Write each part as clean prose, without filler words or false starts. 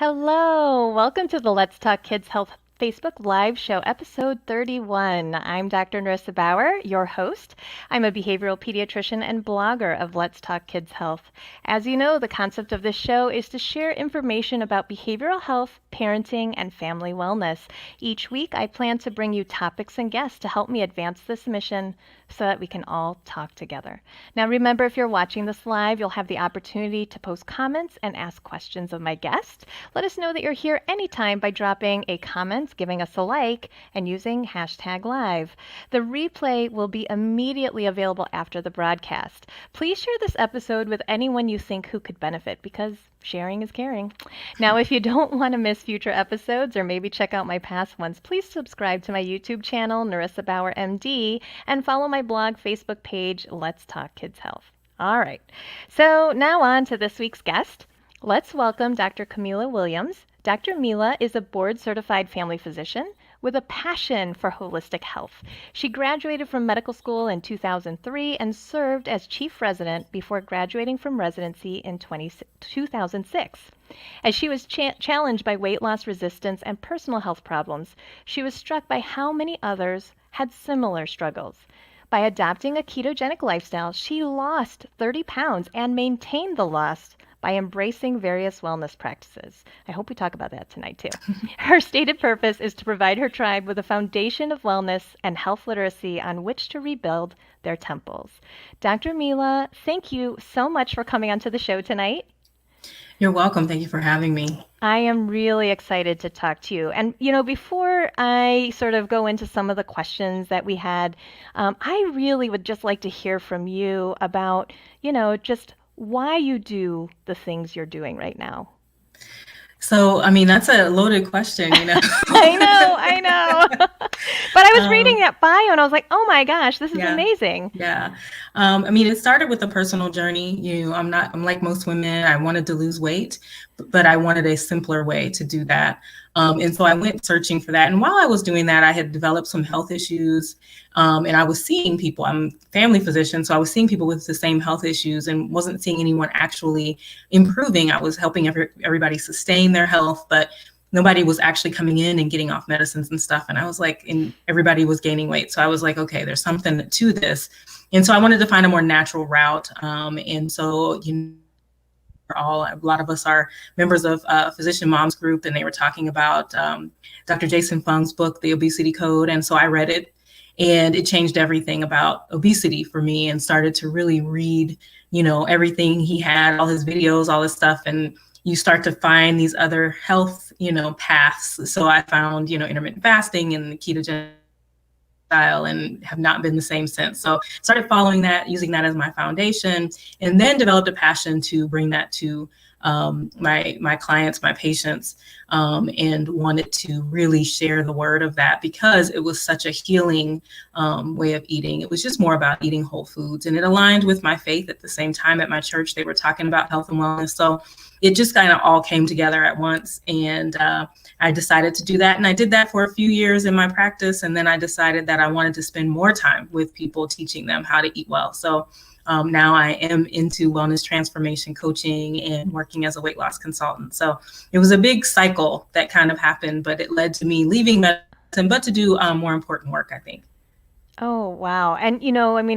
Hello, welcome to the Let's Talk Kids Health Facebook Live Show, episode 31. I'm Dr. Narissa Bauer, your host. I'm a behavioral pediatrician and blogger of Let's Talk Kids Health. As you know, the concept of this show is to share information about behavioral health, parenting, and family wellness. Each week, I plan to bring you topics and guests to help me advance this mission so that we can all talk together. Now, remember, if you're watching this live, you'll have the opportunity to post comments and ask questions of my guest. Let us know that you're here anytime by dropping a comment, giving us a like, and using hashtag live. The replay will be immediately available after the broadcast. Please share this episode with anyone you think who could benefit because sharing is caring. Now, if you don't want to miss future episodes or maybe check out my past ones, please subscribe to my YouTube channel, Narissa Bauer MD, and follow my blog Facebook page, Let's Talk Kids Health. All right, so now on to this week's guest. Let's welcome Dr. Kamilah Williams. Dr. Kamillah is a board-certified family physician with a passion for holistic health. She graduated from medical school in 2003 and served as chief resident before graduating from residency in 2006. As she was challenged by weight loss resistance and personal health problems, she was struck by how many others had similar struggles. By adopting a ketogenic lifestyle, she lost 30 pounds and maintained the loss by embracing various wellness practices. I hope we talk about that tonight too. Her stated purpose is to provide her tribe with a foundation of wellness and health literacy on which to rebuild their temples. Dr. Kamillah, thank you so much for coming onto the show tonight. You're welcome. Thank you for having me. I am really excited to talk to you. And, before I sort of go into some of the questions that we had, I really would just like to hear from you about, just why you do the things you're doing right now. So, that's a loaded question, I know. But I was reading that bio and I was like, oh my gosh, this is amazing. Yeah. It started with a personal journey. I'm like most women. I wanted to lose weight, but I wanted a simpler way to do that. And so I went searching for that. And while I was doing that, I had developed some health issues. And I was seeing people. I'm a family physician, so I was seeing people with the same health issues and wasn't seeing anyone actually improving. I was helping everybody sustain their health, but nobody was actually coming in and getting off medicines and stuff. And I was like, and everybody was gaining weight. So I was like, okay, there's something to this. And so I wanted to find a more natural route. And so, a lot of us are members of Physician Moms Group, and they were talking about Dr. Jason Fung's book, The Obesity Code. And so I read it, and it changed everything about obesity for me, and started to really read, everything he had, all his videos, all this stuff. And you start to find these other health, paths. So I found, intermittent fasting and the ketogenic style, and have not been the same since. So started following that, using that as my foundation, and then developed a passion to bring that to my clients, my patients, and wanted to really share the word of that because it was such a healing way of eating. It was just more about eating whole foods, and it aligned with my faith. At the same time, at my church, they were talking about health and wellness. So it just kind of all came together at once, and I decided to do that. And I did that for a few years in my practice, and then I decided that I wanted to spend more time with people, teaching them how to eat well. So now I am into wellness transformation coaching and working as a weight loss consultant. So it was a big cycle that kind of happened, but it led to me leaving medicine, but to do more important work, I think. Oh, wow. And,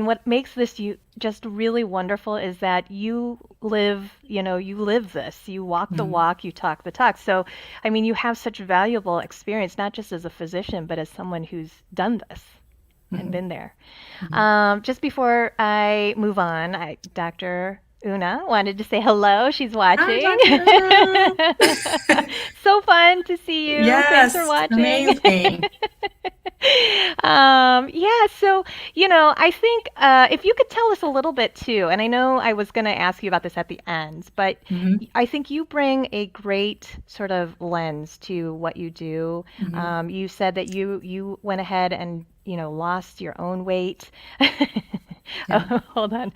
what makes this just really wonderful is that you live this. You walk the walk, you talk the talk. So, you have such valuable experience, not just as a physician, but as someone who's done this and been there. Just before I move on, Dr. Una wanted to say hello. She's watching. Hi, So fun to see you. yes, Thanks for watching. amazing. So, I think if you could tell us a little bit too, and I know I was going to ask you about this at the end, but I think you bring a great sort of lens to what you do. You said that you went ahead and, lost your own weight. Oh, hold on.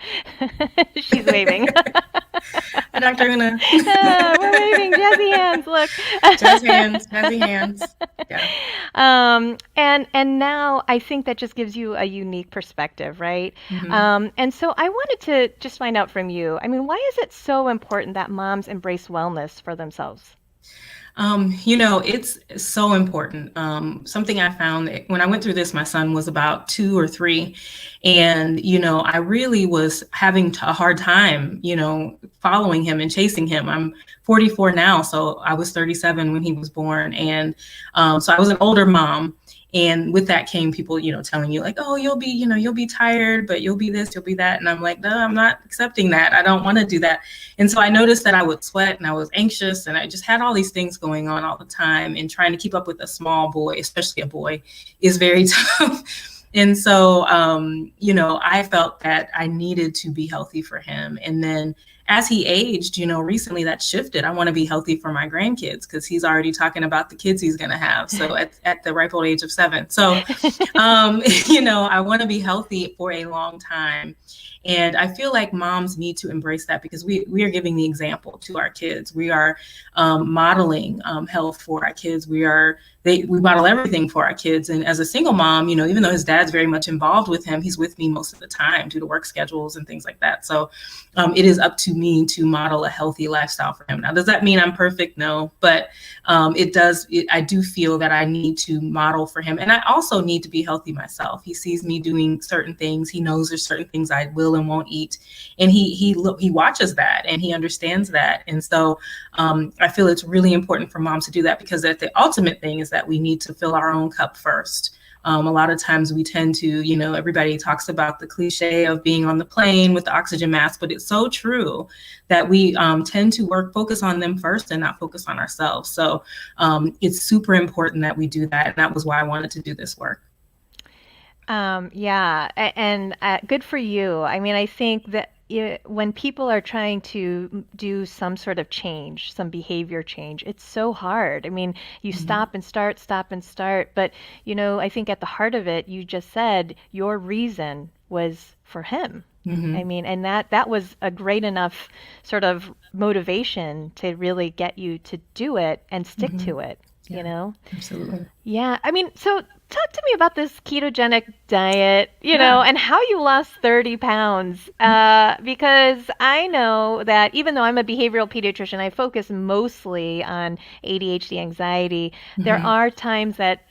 She's waving. Hi, Dr. Una. We're waving jazzy hands. Look. Jazzy hands. Yeah. And now I think that just gives you a unique perspective, right? And so I wanted to just find out from you. Why is it so important that moms embrace wellness for themselves? It's so important. Something I found that when I went through this, my son was about 2 or 3. And, I really was having a hard time, following him and chasing him. I'm 44 now, so I was 37 when he was born. And so I was an older mom. And with that came people, telling you like, oh, you'll be tired, but you'll be this, you'll be that. And I'm like, no, I'm not accepting that. I don't want to do that. And so I noticed that I would sweat and I was anxious and I just had all these things going on all the time, and trying to keep up with a small boy, especially a boy, is very tough. And so, I felt that I needed to be healthy for him. And then as he aged, recently that shifted. I want to be healthy for my grandkids because he's already talking about the kids he's going to have. So at the ripe old age of 7. So, I want to be healthy for a long time. And I feel like moms need to embrace that because we are giving the example to our kids. We are modeling health for our kids. We model everything for our kids. And as a single mom, even though his dad's very much involved with him, he's with me most of the time due to work schedules and things like that. So it is up to me to model a healthy lifestyle for him. Now, does that mean I'm perfect? No, but I do feel that I need to model for him. And I also need to be healthy myself. He sees me doing certain things. He knows there's certain things I will and won't eat. And he watches that and he understands that. And so I feel it's really important for moms to do that, because the ultimate thing is that we need to fill our own cup first. A lot of times we tend to, everybody talks about the cliche of being on the plane with the oxygen mask, but it's so true that we tend to focus on them first and not focus on ourselves. So it's super important that we do that. And that was why I wanted to do this work. And good for you. I mean, I think that when people are trying to do some sort of change, some behavior change, it's so hard. I mean, you stop and start, stop and start. But, I think at the heart of it, you just said your reason was for him. I mean, and that was a great enough sort of motivation to really get you to do it and stick to it. Yeah, absolutely. Yeah. I mean, so talk to me about this ketogenic diet, and how you lost 30 pounds. Because I know that even though I'm a behavioral pediatrician, I focus mostly on ADHD, anxiety. There are times that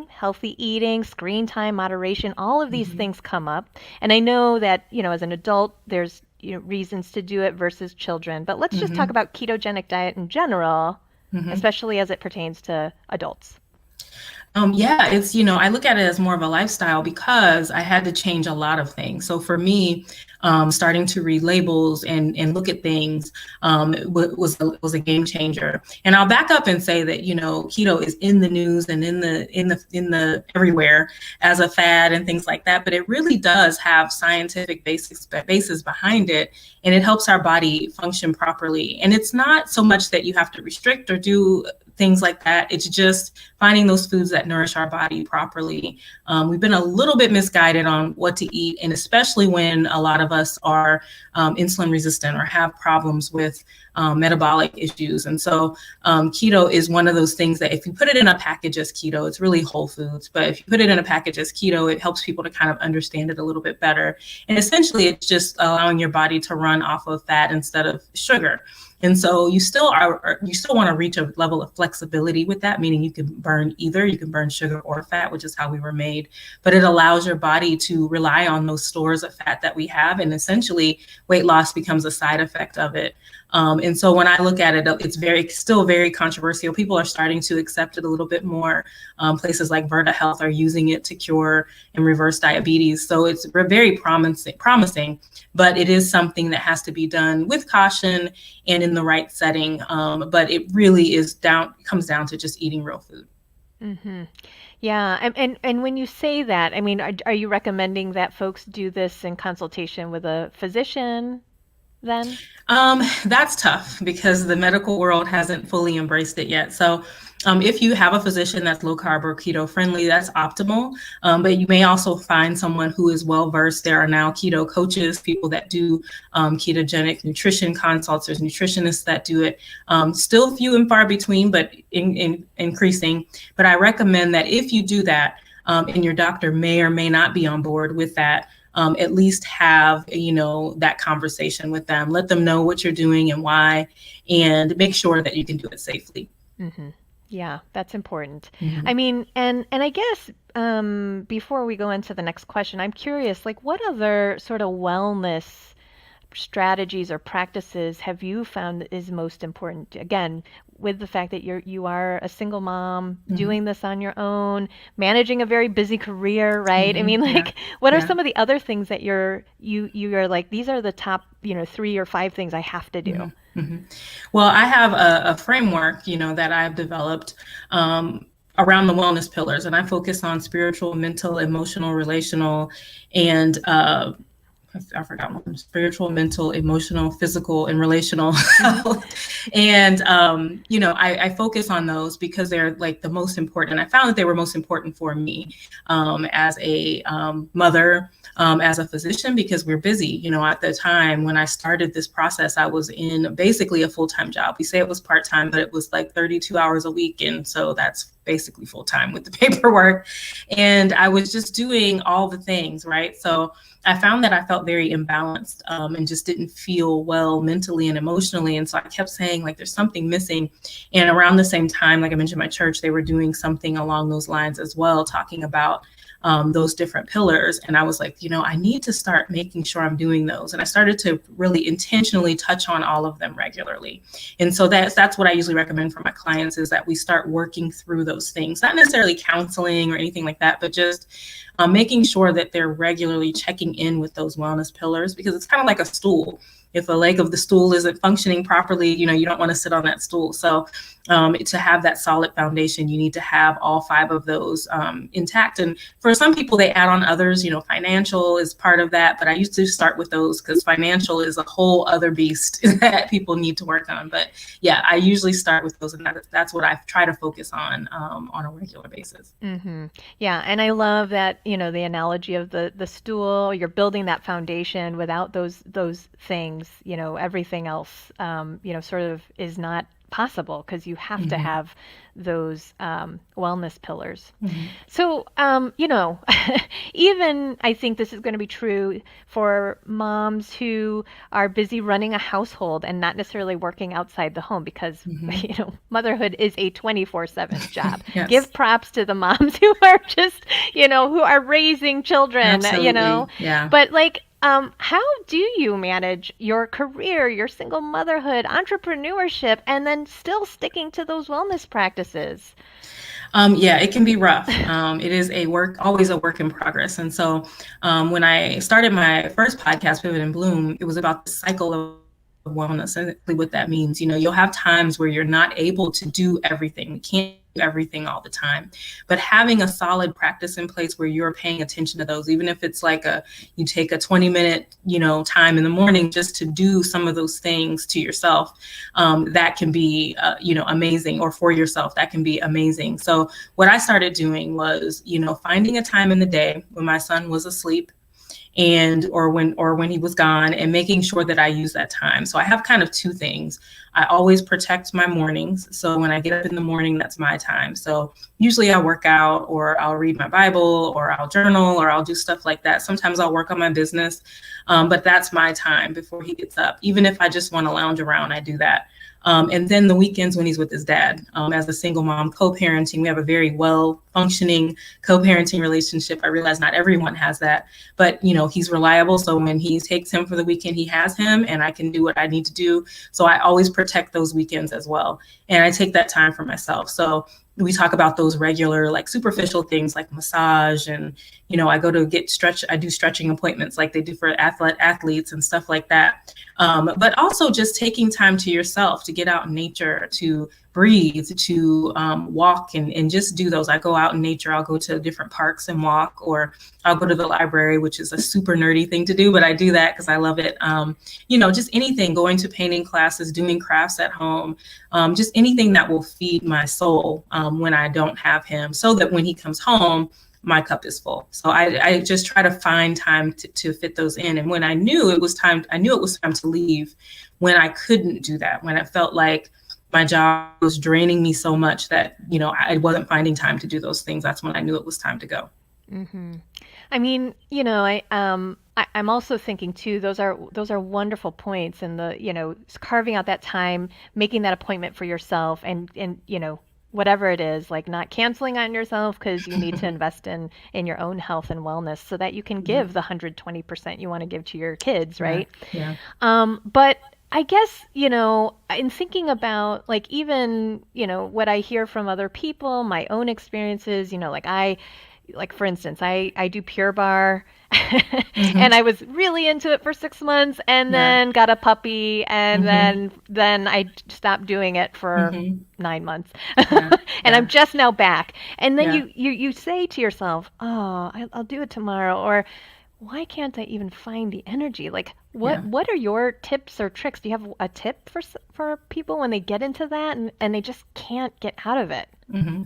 healthy eating, screen time, moderation, all of these things come up. And I know that, as an adult, there's reasons to do it versus children. But let's just talk about ketogenic diet in general, especially as it pertains to adults. It's, I look at it as more of a lifestyle because I had to change a lot of things. So for me, starting to read labels and look at things was a game changer. And I'll back up and say that, keto is in the news and in the everywhere as a fad and things like that. But it really does have scientific basis behind it. And it helps our body function properly. And it's not so much that you have to restrict or do things like that. It's just finding those foods that nourish our body properly. We've been a little bit misguided on what to eat, and especially when a lot of us are insulin resistant or have problems with metabolic issues. And so keto is one of those things that if you put it in a package as keto, it's really whole foods. But if you put it in a package as keto, it helps people to kind of understand it a little bit better. And essentially, it's just allowing your body to run off of fat instead of sugar. And so you still want to reach a level of flexibility with that, meaning you can burn sugar or fat, which is how we were made, but it allows your body to rely on those stores of fat that we have. And essentially weight loss becomes a side effect of it. And so when I look at it, it's still very controversial. People are starting to accept it a little bit more. Places like Virta Health are using it to cure and reverse diabetes. So it's very promising, but it is something that has to be done with caution and in the right setting. But it really comes down to just eating real food. Mm-hmm. Yeah, and when you say that, I mean, are you recommending that folks do this in consultation with a physician then? That's tough because the medical world hasn't fully embraced it yet. So if you have a physician that's low carb or keto friendly, that's optimal. But you may also find someone who is well versed. There are now keto coaches, people that do ketogenic nutrition consults. There's nutritionists that do it. Still few and far between, but increasing. But I recommend that if you do that, and your doctor may or may not be on board with that, at least have, that conversation with them. Let them know what you're doing and why, and make sure that you can do it safely. Hmm. Yeah, that's important. I Mhm. mean, and I guess before we go into the next question, I'm curious, like, what other sort of wellness strategies or practices have you found is most important? Again, with the fact that you are a single mom Mhm. doing this on your own, managing a very busy career, right? I Mhm. mean, Yeah. like, what are Yeah. some of the other things that you are like, these are the top, 3 or 5 things I have to do? Mhm. Mhm. Well, I have a framework, that I've developed um, around the wellness pillars, and I focus on spiritual, mental, emotional, relational, and I forgot one: spiritual, mental, emotional, physical, and relational Hmm. health. And I focus on those because they're like the most important. I found that they were most important for me as a mother, as a physician, because we're busy. At the time when I started this process, I was in basically a full-time job. We say it was part-time, but it was like 32 hours a week, and so that's basically full-time with the paperwork. And I was just doing all the things, right? So I found that I felt very imbalanced, and just didn't feel well mentally and emotionally. And so I kept saying, like, there's something missing. And around the same time, like I mentioned, my church, they were doing something along those lines as well, talking about those different pillars. And I was like, I need to start making sure I'm doing those. And I started to really intentionally touch on all of them regularly. And so that's what I usually recommend for my clients, is that we start working through those things, not necessarily counseling or anything like that, but just making sure that they're regularly checking in with those wellness pillars, because it's kind of like a stool. If a leg of the stool isn't functioning properly, you don't want to sit on that stool. So to have that solid foundation, you need to have all 5 of those intact. And for some people, they add on others. Financial is part of that, but I used to start with those because financial is a whole other beast that people need to work on. But yeah, I usually start with those, and that's what I try to focus on a regular basis. Hmm. Yeah, and I love that, the analogy of the stool. You're building that foundation. Without those things, everything else, sort of is not possible because you have to Mm-hmm. have those wellness pillars. Mm-hmm. So, even I think this is going to be true for moms who are busy running a household and not necessarily working outside the home because, Mm-hmm. motherhood is a 24/7 job. Yes, Give props to the moms who are just, who are raising children. absolutely. Yeah. But like, how do you manage your career, your single motherhood, entrepreneurship, and then still sticking to those wellness practices? Yeah, it can be rough. It is always a work in progress. And so when I started my first podcast, Pivot and Bloom, it was about the cycle of wellness, and really what that means. You'll have times where you're not able to do everything. We can't do everything all the time, but having a solid practice in place where you're paying attention to those, even if it's like you take a 20-minute, time in the morning just to do some of those things to yourself, that can be, amazing, or for yourself, that can be amazing. So what I started doing was, finding a time in the day when my son was asleep, and or when he was gone, and making sure that I use that time. So I have kind of 2 things. I always protect my mornings. So when I get up in the morning, that's my time. So usually I'll work out, or I'll read my Bible, or I'll journal, or I'll do stuff like that. Sometimes I'll work on my business. But that's my time before he gets up. Even if I just want to lounge around, I do that. And then the weekends when he's with his dad. As a single mom, co-parenting, we have a very well functioning co-parenting relationship. I realize not everyone has that, but he's reliable. So when he takes him for the weekend, he has him, and I can do what I need to do. So I always protect those weekends as well. And I take that time for myself. So we talk about those regular, like, superficial things like massage, and I go to get I do stretching appointments like they do for athletes and stuff like that. But also just taking time to yourself to get out in nature, to breathe, to walk, and just do those. I go out in nature. I'll go to different parks and walk, or I'll go to the library, which is a super nerdy thing to do, but I do that because I love it. Just anything, going to painting classes, doing crafts at home, just anything that will feed my soul when I don't have him, so that when he comes home, my cup is full. So I just try to find time to fit those in. And when I knew it was time to leave, when I couldn't do that, when I felt like my job was draining me so much that, I wasn't finding time to do those things, that's when I knew it was time to go. Hmm. I mean, I'm also thinking too, those are wonderful points, and carving out that time, making that appointment for yourself, and whatever it is, like not canceling on yourself because you need to invest in your own health and wellness so that you can Yeah. give the 120% you want to give to your kids, Yeah. right? Yeah. But I guess, in thinking about like even, what I hear from other people, my own experiences, like for instance, I do Pure Barre Hmm. and I was really into it for 6 months and Yeah. then got a puppy and Hmm. then I stopped doing it for Hmm. 9 months. Yeah. And I'm Yeah. just now back. And then Yeah. you say to yourself, "Oh, I'll do it tomorrow," or why can't I even find the energy? Like, what Yeah. what are your tips or tricks? Do you have a tip for people when they get into that and they just can't get out of it? Hmm.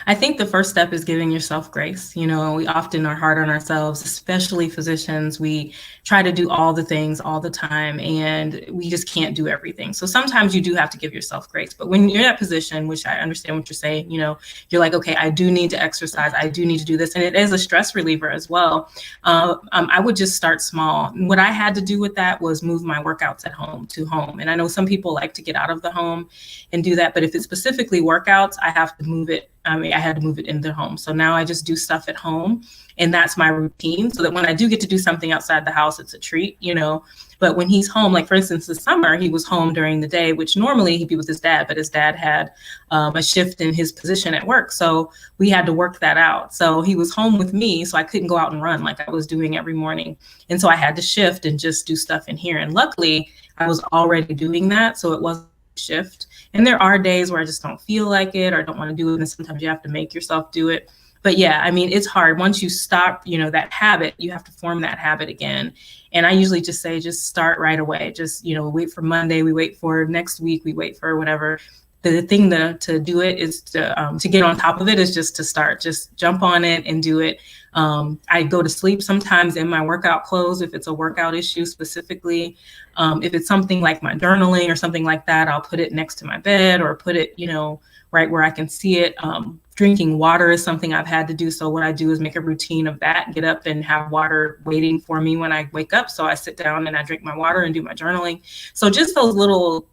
I think the first step is giving yourself grace. We often are hard on ourselves, especially physicians. We try to do all the things all the time, and we just can't do everything. So sometimes you do have to give yourself grace. But when you're in that position, which I understand what you're saying, you're like, okay, I do need to exercise. I do need to do this. And it is a stress reliever as well. I would just start small. What I had to do with that was move my workouts at home to home. And I know some people like to get out of the home and do that. But if it's specifically workouts, I have to move it. I had to move it into home. So now I just do stuff at home, and that's my routine, so that when I do get to do something outside the house, it's a treat. But when he's home, like for instance, this summer, he was home during the day, which normally he'd be with his dad, but his dad had a shift in his position at work. So we had to work that out. So he was home with me, so I couldn't go out and run like I was doing every morning. And so I had to shift and just do stuff in here. And luckily, I was already doing that, so it wasn't a shift. And there are days where I just don't feel like it or don't want to do it. And sometimes you have to make yourself do it. But yeah, I mean, it's hard. Once you stop, that habit, you have to form that habit again. And I usually just say, just start right away. Just, wait for Monday, we wait for next week, we wait for whatever. The thing to do it is to get on top of it is just to start, just jump on it and do it. I go to sleep sometimes in my workout clothes if it's a workout issue specifically. If it's something like my journaling or something like that, I'll put it next to my bed or put it, right where I can see it. Drinking water is something I've had to do. So what I do is make a routine of that, get up and have water waiting for me when I wake up. So I sit down and I drink my water and do my journaling. So just those little,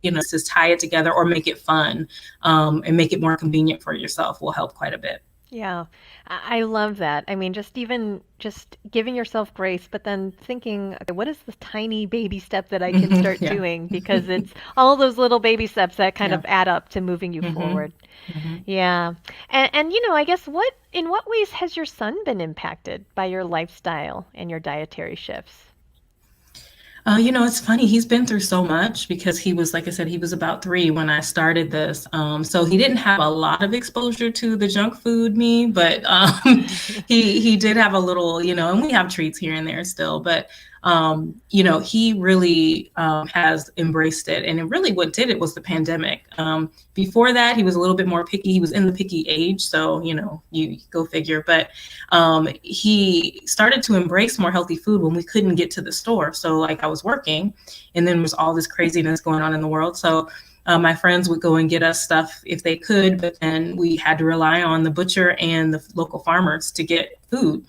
just tie it together or make it fun, and make it more convenient for yourself will help quite a bit. Yeah, I love that. I mean, just giving yourself grace, but then thinking, okay, what is the tiny baby step that I can Hmm. start Yeah. doing? Because it's all those little baby steps that kind Yeah. of add up to moving you Hmm. forward. Hmm. Yeah. And I guess in what ways has your son been impacted by your lifestyle and your dietary shifts? It's funny. He's been through so much because he was, like I said, he was about 3 when I started this. So he didn't have a lot of exposure to the junk food me, but he did have a little, and we have treats here and there still. But he really has embraced it. And it really what did it was the pandemic. Before that, he was a little bit more picky. He was in the picky age, so you go figure. But he started to embrace more healthy food when we couldn't get to the store. So like I was working, and then there was all this craziness going on in the world. So my friends would go and get us stuff if they could, but then we had to rely on the butcher and the local farmers to get food.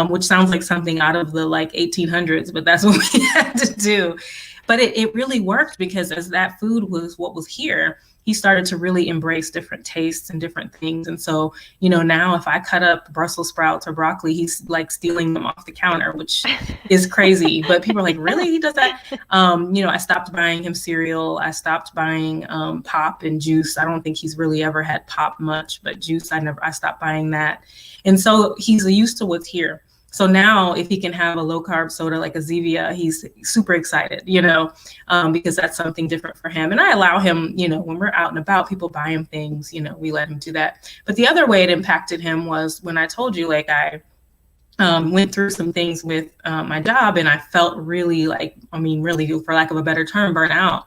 Which sounds like something out of the like 1800s, but that's what we had to do. But it really worked because as that food was what was here, he started to really embrace different tastes and different things. And so, now if I cut up Brussels sprouts or broccoli, he's like stealing them off the counter, which is crazy. But people are like, really? He does that? I stopped buying him cereal. I stopped buying pop and juice. I don't think he's really ever had pop much, but juice, I stopped buying that. And so he's used to what's here. So now if he can have a low carb soda like a Zevia, he's super excited, because that's something different for him. And I allow him, when we're out and about, people buy him things, we let him do that. But the other way it impacted him was when I told you, like I went through some things with my job, and I felt really really, for lack of a better term, burnt out.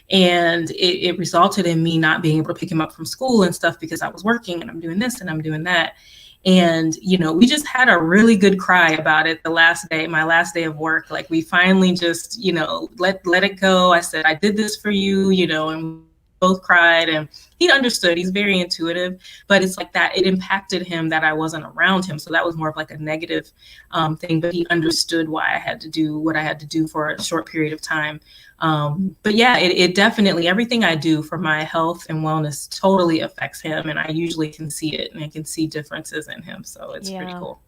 And it resulted in me not being able to pick him up from school and stuff because I was working and I'm doing this and I'm doing that. And, we just had a really good cry about it my last day of work. Like we finally just, let it go. I said, I did this for you, and both cried, and he understood. He's very intuitive, but it's like that it impacted him that I wasn't around him. So that was more of like a negative thing, but he understood why I had to do what I had to do for a short period of time. But yeah, it definitely, everything I do for my health and wellness totally affects him. And I usually can see it, and I can see differences in him. So it's pretty cool.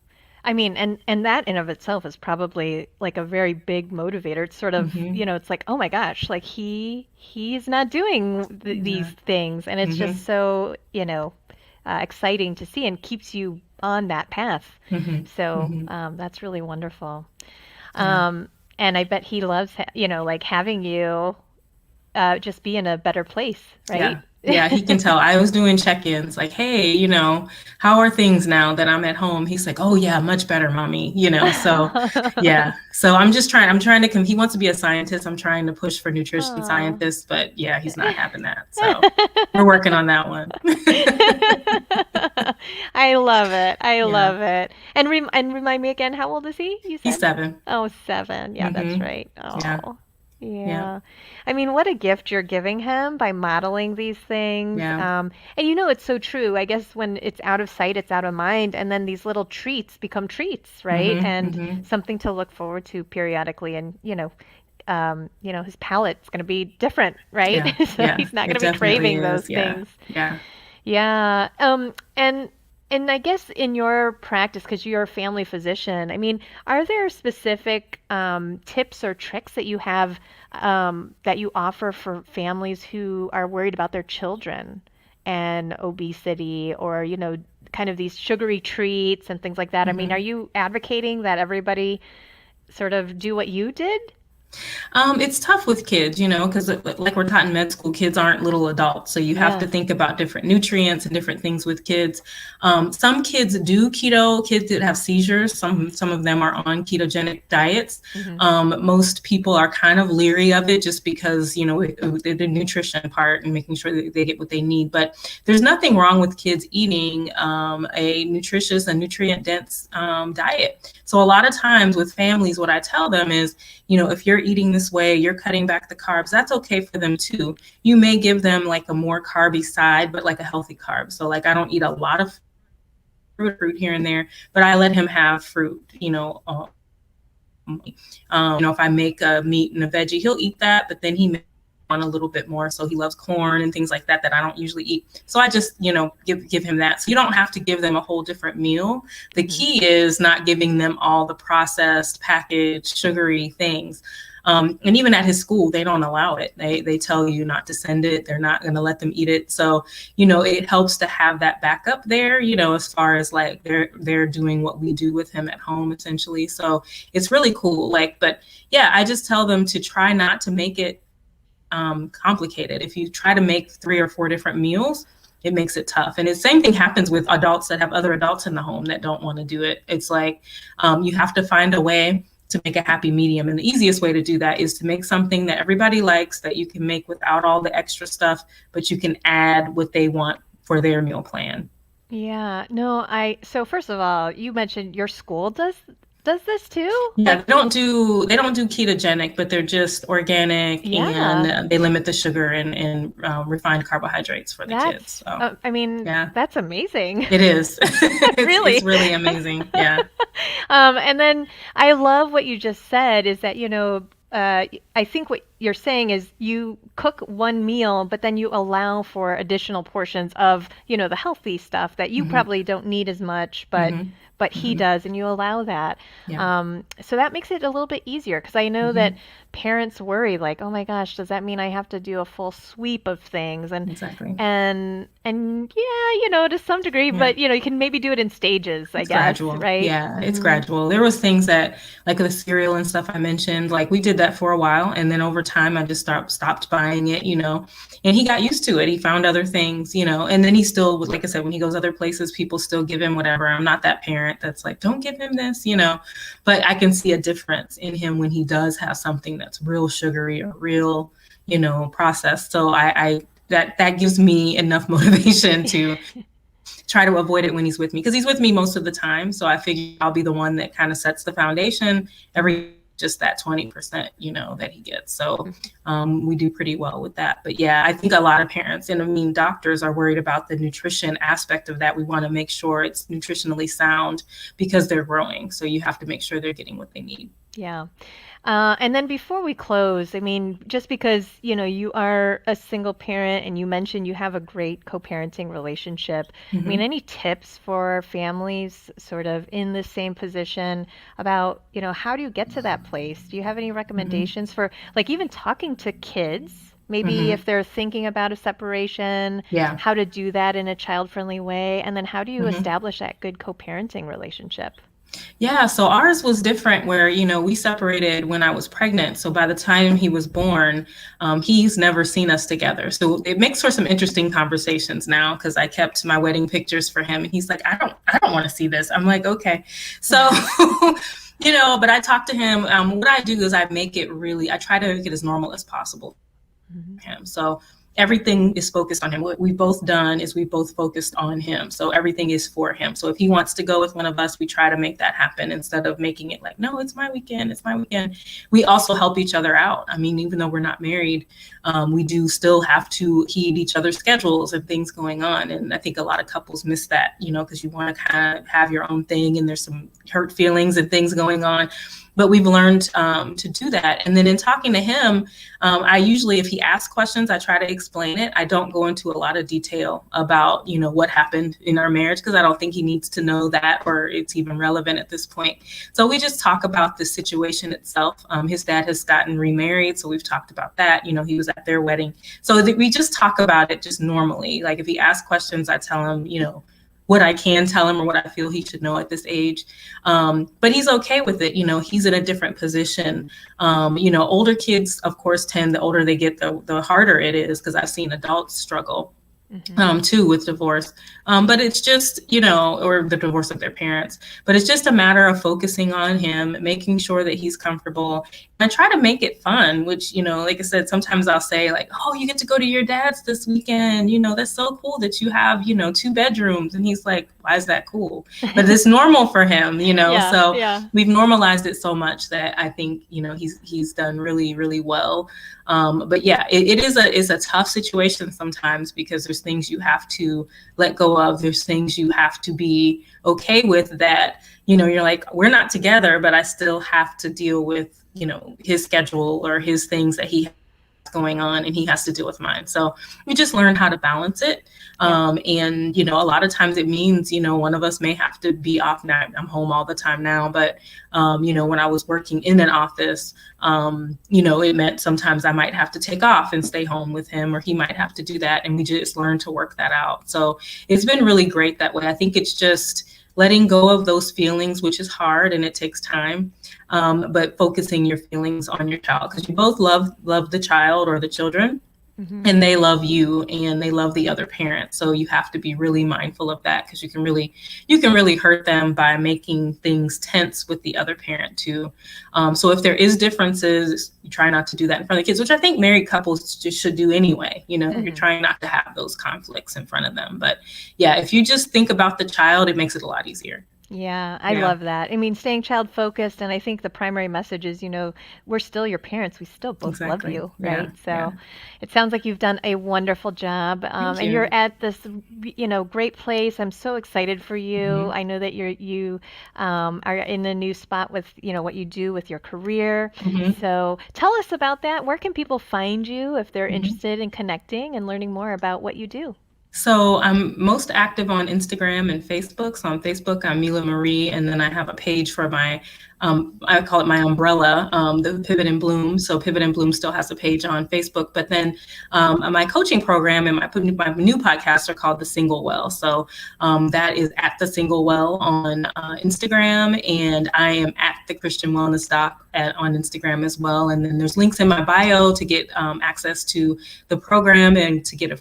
I mean, and that in of itself is probably like a very big motivator. It's sort of, it's like, oh my gosh, like he's not doing these things, and it's just so, exciting to see and keeps you on that path. So that's really wonderful. And I bet he loves, like having you just be in a better place, right? Yeah, he can tell. I was doing check-ins like, hey, how are things now that I'm at home? He's like, oh yeah, much better, mommy, so yeah. So I'm trying to, he wants to be a scientist. I'm trying to push for nutrition scientist, but yeah, he's not having that. So we're working on that one. I love it. I love it. And remind me again, how old is he? You said? He's 7. Oh, 7. Yeah, that's right. Oh. Yeah. I mean, what a gift you're giving him by modeling these things. Yeah. And it's so true. I guess when it's out of sight, it's out of mind. And then these little treats become treats, right? And something to look forward to periodically. And, his palate's going to be different, right? So he's not going to be craving those things. Yeah. Yeah. And I guess in your practice, because you're a family physician, I mean, are there specific tips or tricks that you have that you offer for families who are worried about their children and obesity or, kind of these sugary treats and things like that? I mean, are you advocating that everybody sort of do what you did? It's tough with kids, because like we're taught in med school, kids aren't little adults. So you have to think about different nutrients and different things with kids. Some kids do keto, kids that have seizures. Some of them are on ketogenic diets. Most people are kind of leery of it just because, the nutrition part and making sure that they get what they need. But there's nothing wrong with kids eating a nutritious and nutrient dense diet. So a lot of times with families, what I tell them is, if you're eating this way, you're cutting back the carbs, that's okay for them too. You may give them like a more carby side, but like a healthy carb. So like I don't eat a lot of fruit here and there, but I let him have fruit, if I make a meat and a veggie, he'll eat that, but then he may want a little bit more. So he loves corn and things like that I don't usually eat. So I just, give him that. So you don't have to give them a whole different meal. The key is not giving them all the processed, packaged, sugary things. And even at his school, they don't allow it. They tell you not to send it. They're not going to let them eat it. So, it helps to have that backup there, as far as like they're doing what we do with him at home, essentially. So it's really cool. But yeah, I just tell them to try not to make it complicated. If you try to make 3 or 4 different meals, it makes it tough. And the same thing happens with adults that have other adults in the home that don't want to do it. It's like you have to find a way to make a happy medium. And the easiest way to do that is to make something that everybody likes, that you can make without all the extra stuff, but you can add what they want for their meal plan. Yeah. No, so first of all, you mentioned your school does this too? Yeah, they don't do ketogenic, but they're just organic and they limit the sugar and refined carbohydrates for the kids. So, that's amazing. It is. Really? It's really amazing. Yeah. And then I love what you just said is that, I think what you're saying is you cook one meal, but then you allow for additional portions of, the healthy stuff that you probably don't need as much, but he does, and you allow that. So that makes it a little bit easier because I know that parents worry like, oh my gosh, does that mean I have to do a full sweep of things? And exactly. And yeah, to some degree, but you can maybe do it in stages, I guess. Gradual. Right? Yeah, it's gradual. There was things that like the cereal and stuff I mentioned, like we did that for a while, and then over time I just stopped buying it, and he got used to it. He found other things, and then he still, like I said, when he goes other places, people still give him whatever. I'm not that parent that's like, don't give him this, but I can see a difference in him when he does have something that's real sugary or real, processed. So that gives me enough motivation to try to avoid it when he's with me, because he's with me most of the time. So I figure I'll be the one that kind of sets the foundation. Every just that 20%, that he gets. So we do pretty well with that. But yeah, I think a lot of parents, and I mean, doctors are worried about the nutrition aspect of that. We want to make sure it's nutritionally sound because they're growing. So you have to make sure they're getting what they need. Yeah. And then before we close, I mean, just because, you are a single parent and you mentioned you have a great co-parenting relationship, I mean, any tips for families sort of in the same position about, how do you get to that place? Do you have any recommendations for like even talking to kids? Maybe if they're thinking about a separation, Yeah. how to do that in a child-friendly way, and then how do you establish that good co-parenting relationship? Yeah, so ours was different where, we separated when I was pregnant. So by the time he was born, he's never seen us together. So it makes for some interesting conversations now because I kept my wedding pictures for him. And he's like, I don't want to see this. I'm like, okay. So, but I talk to him. What I do is I try to make it as normal as possible for him. So everything is focused on him. What we've both done is we both focused on him. So everything is for him. So if he wants to go with one of us, we try to make that happen instead of making it like, no, it's my weekend. It's my weekend. We also help each other out. I mean, even though we're not married, we do still have to heed each other's schedules and things going on. And I think a lot of couples miss that, because you want to kind of have your own thing and there's some hurt feelings and things going on. But we've learned to do that. And then in talking to him, I usually, if he asks questions, I try to explain it. I don't go into a lot of detail about, what happened in our marriage, because I don't think he needs to know that or it's even relevant at this point. So we just talk about the situation itself. His dad has gotten remarried. So we've talked about that. He was at their wedding. So we just talk about it just normally. Like if he asks questions, I tell him, what I can tell him or what I feel he should know at this age. But he's okay with it. He's in a different position. Older kids, of course, the older they get, the harder it is, because I've seen adults struggle too with divorce. But it's just, or the divorce of their parents, but it's just a matter of focusing on him, making sure that he's comfortable. And I try to make it fun, which, like I said, sometimes I'll say like, oh, you get to go to your dad's this weekend. That's so cool that you have, 2 bedrooms. And he's like, why is that cool? But it's normal for him, so we've normalized it so much that I think, he's done really, really well. But yeah, it is a tough situation sometimes because there's things you have to let go of. There's things you have to be okay with that, you're like, we're not together, but I still have to deal with, his schedule or his things that he has going on and he has to deal with mine. So we just learn how to balance it. And, a lot of times it means, one of us may have to be off. Now I'm home all the time now, but, when I was working in an office, it meant sometimes I might have to take off and stay home with him, or he might have to do that. And we just learn to work that out. So it's been really great that way. I think it's just letting go of those feelings, which is hard and it takes time, but focusing your feelings on your child, because you both love the child or the children. And they love you and they love the other parent. So you have to be really mindful of that, because you can really hurt them by making things tense with the other parent too. So if there is differences, you try not to do that in front of the kids, which I think married couples just should do anyway. You're trying not to have those conflicts in front of them. But yeah, if you just think about the child, it makes it a lot easier. Yeah, I love that. I mean, staying child focused, and I think the primary message is, we're still your parents. We still both love you, right? So it sounds like you've done a wonderful job, and you're at this, great place. I'm so excited for you. I know that you are in a new spot with, what you do with your career. So tell us about that. Where can people find you if they're interested in connecting and learning more about what you do? So I'm most active on Instagram and Facebook. So on Facebook, I'm Kamilah Marie, and then I have a page for my, I call it my umbrella, the Pivot and Bloom. So Pivot and Bloom still has a page on Facebook, but then my coaching program and my new podcasts are called The Single Well. So that is at The Single Well on Instagram, and I am at The Christian Wellness Doc on Instagram as well. And then there's links in my bio to get access to the program and to get a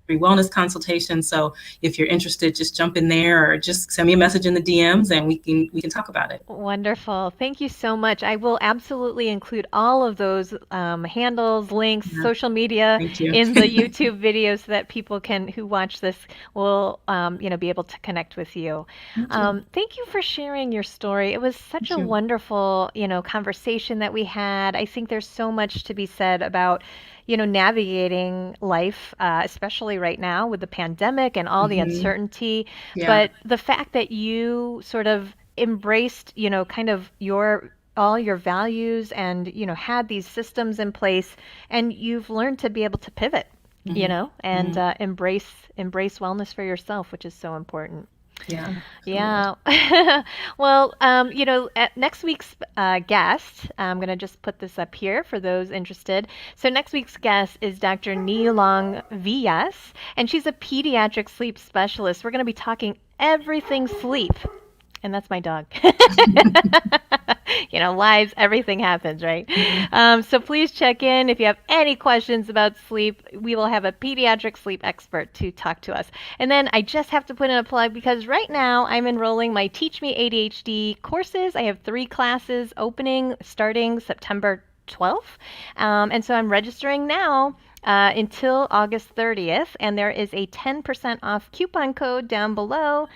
wellness consultation. So if you're interested, just jump in there or just send me a message in the DMs and we can talk about it. Wonderful. Thank you so much. I will absolutely include all of those handles, links, Yeah, social media thank you. in the YouTube videos so that people who watch this will, be able to connect with you. Thank you. Thank you for sharing your story. It was such Thank a you. wonderful, conversation that we had. I think there's so much to be said about, navigating life, especially right now with the pandemic and all the uncertainty. Yeah. But the fact that you sort of embraced, kind of all your values and, had these systems in place and you've learned to be able to pivot, and embrace wellness for yourself, which is so important. Yeah. Absolutely. Yeah. Well, at next week's guest, I'm going to just put this up here for those interested. So next week's guest is Dr. Nilong VS, and she's a pediatric sleep specialist. We're going to be talking everything sleep. And that's my dog. Lives, everything happens, right? So please check in if you have any questions about sleep. We will have a pediatric sleep expert to talk to us. And then I just have to put in a plug because right now I'm enrolling my Teach Me ADHD courses. I have 3 classes opening starting September 12th. And so I'm registering now until August 30th, and there is a 10% off coupon code down below.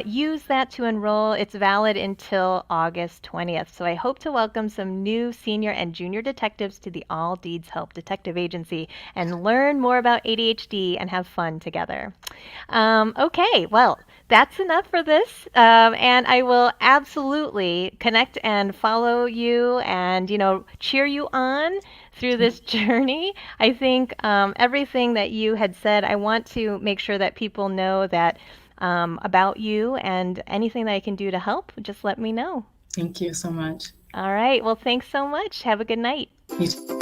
Use that to enroll. It's valid until August 20th. So I hope to welcome some new senior and junior detectives to the All Deeds Help Detective Agency and learn more about ADHD and have fun together. Okay, well, that's enough for this. And I will absolutely connect and follow you and, cheer you on through this journey. I think everything that you had said, I want to make sure that people know that about you and anything that I can do to help, just let me know. Thank you so much. All right. Well, thanks so much. Have a good night. You too.